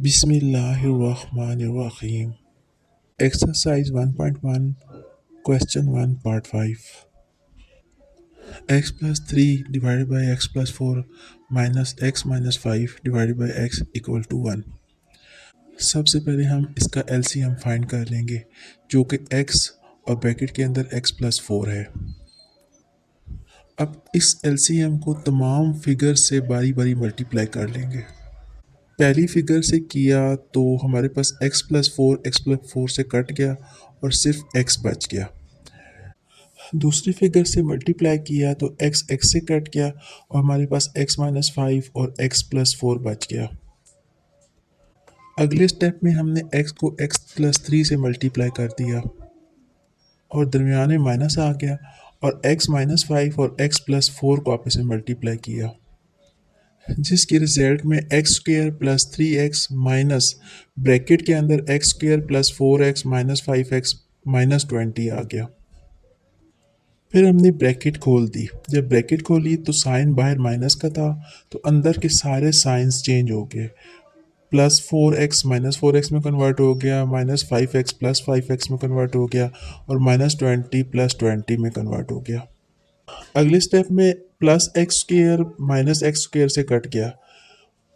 Bismillahirrahmanirrahim. Exercise 1.1, Question 1, Part 5. X plus 3 divided by x plus 4 minus x minus 5 divided by x equal to 1. सबसे पहले हम इसका LCM find कर लेंगे जो कि x और ब्रैकेट के अंदर x plus 4 है। अब इस LCM को तमाम फिगर से बारी बारी मल्टीप्लाई कर लेंगे। पहली फिगर से किया तो हमारे पास x प्लस 4 से कट गया और सिर्फ x बच गया। दूसरी फिगर से मल्टीप्लाई किया तो x से कट गया और हमारे पास x माइनस 5 और x प्लस 4 बच गया। अगले स्टेप में हमने x को x प्लस 3 से मल्टीप्लाई कर दिया और दरमियान में माइनस आ गया और x माइनस 5 और x प्लस 4 को आपस में मल्टीप्लाई किया, जिसके रिजल्ट में x square plus 3x minus bracket के अंदर x square plus 4x minus 5x minus 20 आ गया। फिर हमने ब्रैकेट खोल दी। जब ब्रैकेट खोली तो साइन बाहर माइनस का था तो अंदर के सारे साइंस चेंज हो गए। प्लस 4x माइनस 4x में कन्वर्ट हो गया, माइनस 5x प्लस 5x में कन्वर्ट हो गया और माइनस 20 प्लस 20 में कन्वर्ट हो गया। अगले स्टेप में plus x square minus x square से कट गया,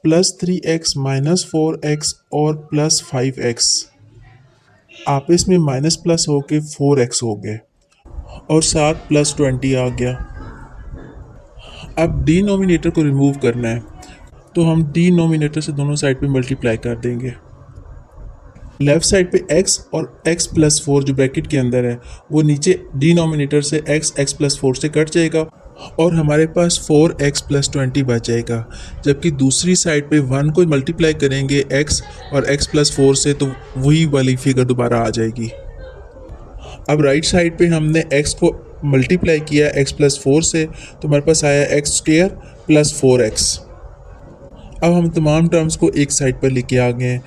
प्लस 3x माइनस 4x और प्लस 5x आपस में माइनस प्लस होके 4x हो गए और साथ प्लस 20 आ गया। अब डिनोमिनेटर को रिमूव करना है तो हम डिनोमिनेटर से दोनों साइड पे मल्टीप्लाई कर देंगे। लेफ्ट साइड पे x और x प्लस 4 जो ब्रैकेट के अंदर है वो नीचे डिनोमिनेटर से x प्लस 4 से कट जाएगा और हमारे पास 4x प्लस 20 बच जाएगा। जबकि दूसरी साइड पे 1 को मल्टीप्लाई करेंगे x और x प्लस 4 से तो वही वाली फिगर दोबारा आ जाएगी। अब राइट साइड पे हमने x को मल्टीप्लाई किया x प्लस 4 से तो हमारे पास आया x स्क्र प्लस 4x। अब हम तमाम टर्म्स को एक साइड पर लेके आ गए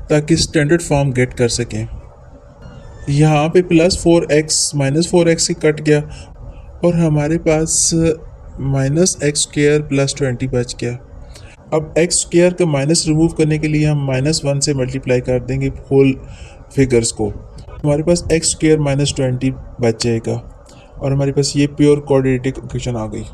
ताकि स्टैंडर्ड फॉर्म गेट कर सकें। यहाँ पे प्लस 4x माइनस 4x से कट गया और हमारे पास माइनस एक्स स्क्र प्लस 20 बच गया। अब एक्स स्क्र का माइनस रिमूव करने के लिए हम -1 से मल्टीप्लाई कर देंगे होल फिगर्स को। हमारे पास एक्स स्क्र माइनस 20 बच जाएगा और हमारे पास ये प्योर क्वाड्रेटिक इक्वेशन आ गई।